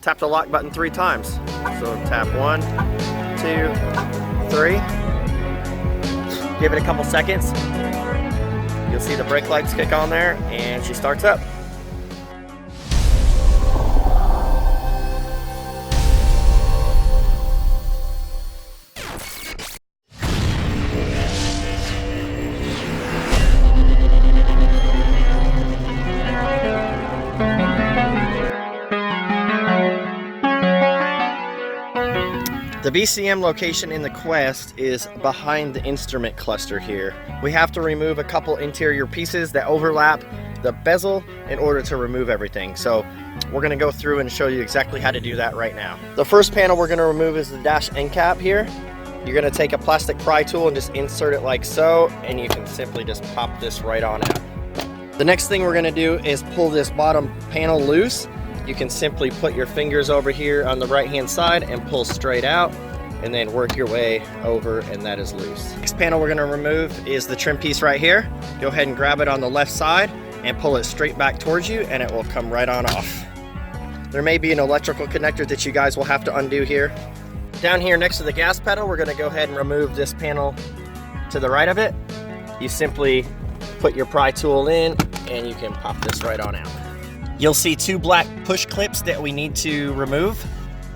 tap the lock button 3 times. So tap 1, 2, 3. Give it a couple seconds. You'll see the brake lights kick on there and she starts up. The BCM location in the Quest is behind the instrument cluster here. We have to remove a couple interior pieces that overlap the bezel in order to remove everything. So we're gonna go through and show you exactly how to do that right now. The first panel we're gonna remove is the dash end cap here. You're gonna take a plastic pry tool and just insert it like so, and you can simply just pop this right on out. The next thing we're gonna do is pull this bottom panel loose. You can simply put your fingers over here on the right hand side and pull straight out and then work your way over, and that is loose. Next panel we're gonna remove is the trim piece right here. Go ahead and grab it on the left side and pull it straight back towards you and it will come right on off. There may be an electrical connector that you guys will have to undo here. Down here next to the gas pedal, we're gonna go ahead and remove this panel to the right of it. You simply put your pry tool in and you can pop this right on out. You'll see 2 black push clips that we need to remove.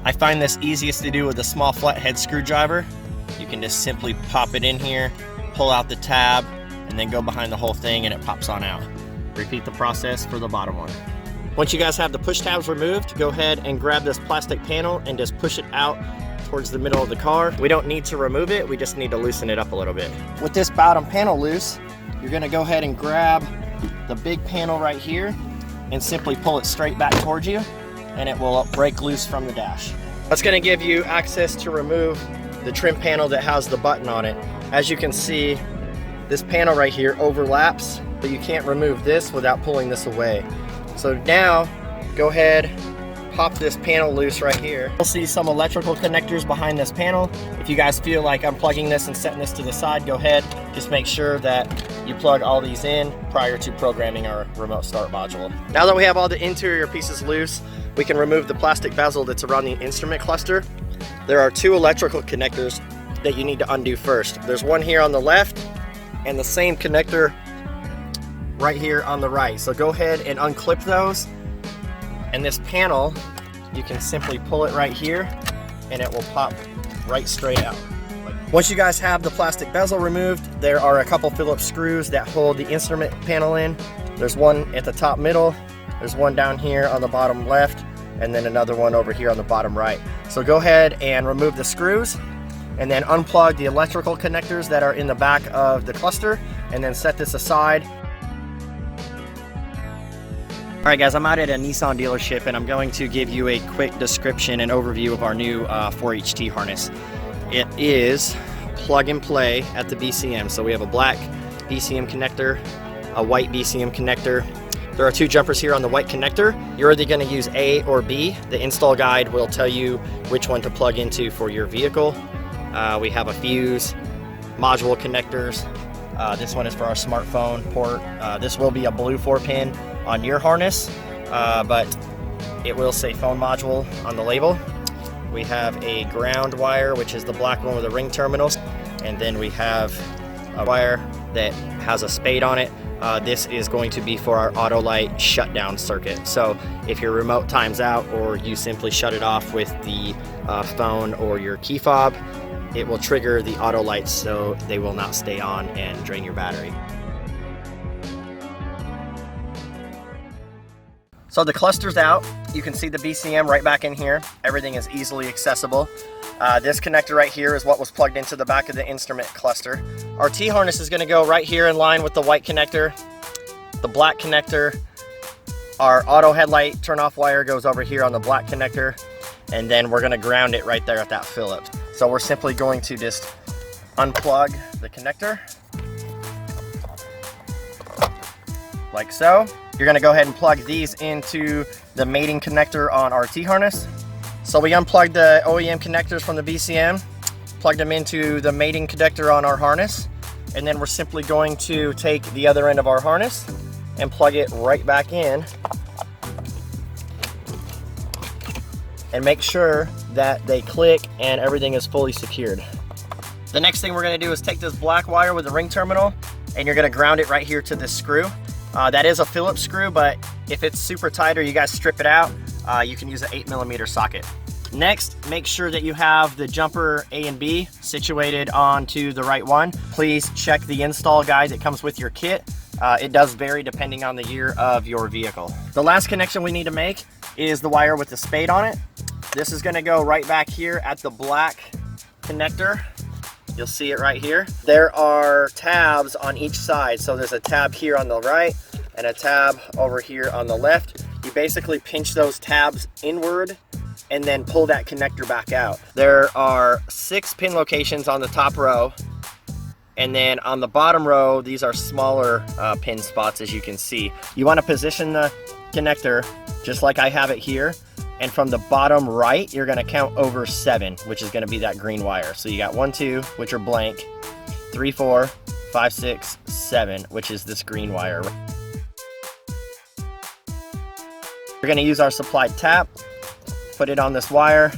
I find this easiest to do with a small flathead screwdriver. You can just simply pop it in here, pull out the tab, and then go behind the whole thing and it pops on out. Repeat the process for the bottom one. Once you guys have the push tabs removed, go ahead and grab this plastic panel and just push it out towards the middle of the car. We don't need to remove it, we just need to loosen it up a little bit. With this bottom panel loose, you're gonna go ahead and grab the big panel right here and simply pull it straight back towards you and it will break loose from the dash. That's gonna give you access to remove the trim panel that has the button on it. As you can see, this panel right here overlaps, but you can't remove this without pulling this away. So now, go ahead, pop this panel loose right here. You'll see some electrical connectors behind this panel. If you guys feel like unplugging this and setting this to the side, go ahead. Just make sure that you plug all these in prior to programming our remote start module. Now that we have all the interior pieces loose, we can remove the plastic bezel that's around the instrument cluster. There are 2 electrical connectors that you need to undo first. There's one here on the left and the same connector right here on the right. So go ahead and unclip those. And this panel, you can simply pull it right here and it will pop right straight out. Once you guys have the plastic bezel removed, there are a couple Phillips screws that hold the instrument panel in. There's one at the top middle, there's one down here on the bottom left, and then another one over here on the bottom right. So go ahead and remove the screws and then unplug the electrical connectors that are in the back of the cluster and then set this aside. Alright guys, I'm out at a Nissan dealership and I'm going to give you a quick description and overview of our new 4HT harness. It is plug and play at the BCM. So we have a black BCM connector, a white BCM connector. There are 2 jumpers here on the white connector. You're either going to use A or B. The install guide will tell you which one to plug into for your vehicle. We have a fuse, module connectors. This one is for our smartphone port. This will be a blue 4-pin on your harness, but it will say phone module on the label. We have a ground wire, which is the black one with the ring terminals, and then we have a wire that has a spade on it. This is going to be for our auto light shutdown circuit. So if your remote times out or you simply shut it off with the phone or your key fob, it will trigger the auto lights so they will not stay on and drain your battery. So the cluster's out. You can see the BCM right back in here. Everything is easily accessible. This connector right here is what was plugged into the back of the instrument cluster. Our T-harness is going to go right here in line with the white connector, the black connector. Our auto headlight turn-off wire goes over here on the black connector, and then we're going to ground it right there at that Phillips. So we're simply going to just unplug the connector, like so. You're going to go ahead and plug these into the mating connector on our T-harness. So we unplugged the OEM connectors from the BCM, plugged them into the mating connector on our harness, and then we're simply going to take the other end of our harness and plug it right back in and make sure that they click and everything is fully secured. The next thing we're gonna do is take this black wire with the ring terminal and you're gonna ground it right here to this screw. That is a Phillips screw, but if it's super tight or you guys strip it out, you can use an 8mm socket. Next, make sure that you have the jumper A and B situated onto the right one. Please check the install guide that comes with your kit. It does vary depending on the year of your vehicle. The last connection we need to make is the wire with the spade on it. This is gonna go right back here at the black connector. You'll see it right here. There are tabs on each side. So there's a tab here on the right and a tab over here on the left. You basically pinch those tabs inward and then pull that connector back out. There are 6 pin locations on the top row. And then on the bottom row, these are smaller pin spots, as you can see. You wanna position the connector just like I have it here. And from the bottom right, you're gonna count over 7, which is gonna be that green wire. So you got 1, 2, which are blank, 3, 4, 5, 6, 7, which is this green wire. We're gonna use our supplied tap, put it on this wire,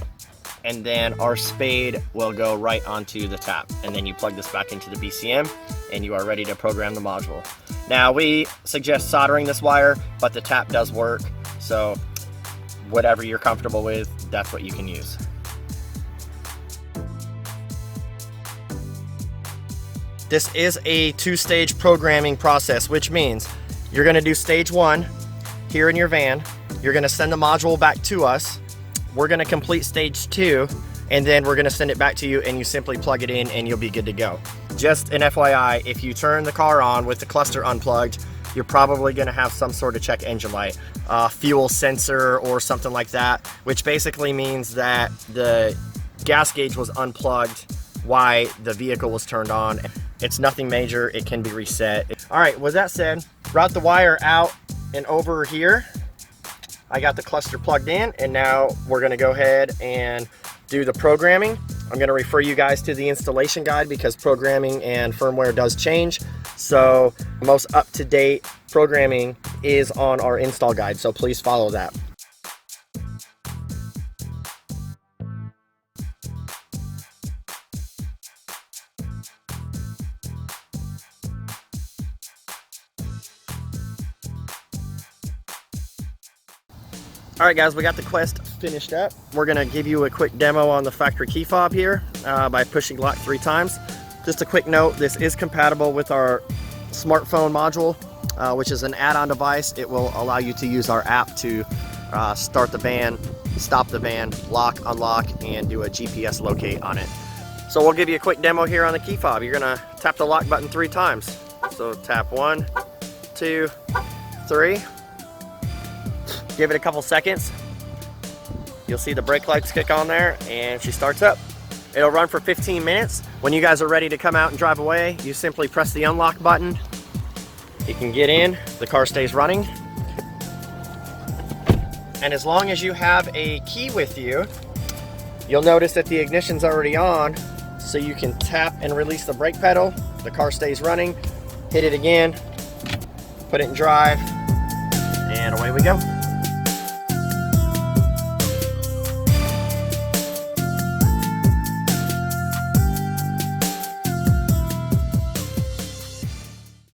and then our spade will go right onto the tap. And then you plug this back into the BCM and you are ready to program the module. Now we suggest soldering this wire, but the tap does work. So whatever you're comfortable with, that's what you can use. This is a 2-stage programming process, which means you're gonna do stage 1 here in your van. You're gonna send the module back to us. We're gonna complete stage 2, and then we're gonna send it back to you and you simply plug it in and you'll be good to go. Just an FYI, if you turn the car on with the cluster unplugged, you're probably gonna have some sort of check engine light, fuel sensor or something like that, which basically means that the gas gauge was unplugged while the vehicle was turned on. It's nothing major, it can be reset. All right, with that said, route the wire out and over here. I got the cluster plugged in, and now we're gonna go ahead and do the programming. I'm gonna refer you guys to the installation guide because programming and firmware does change. So most up-to-date programming is on our install guide, so please follow that. All right guys, we got the Quest finished up. We're gonna give you a quick demo on the factory key fob here by pushing lock 3 times. Just a quick note, this is compatible with our smartphone module, which is an add-on device. It will allow you to use our app to start the van, stop the van, lock, unlock, and do a GPS locate on it. So we'll give you a quick demo here on the key fob. You're gonna tap the lock button 3 times. So tap 1, 2, 3. Give it a couple seconds. You'll see the brake lights kick on there and she starts up. It'll run for 15 minutes. When you guys are ready to come out and drive away, you simply press the unlock button. You can get in, the car stays running. And as long as you have a key with you, you'll notice that the ignition's already on, so you can tap and release the brake pedal. The car stays running, hit it again, put it in drive, and away we go.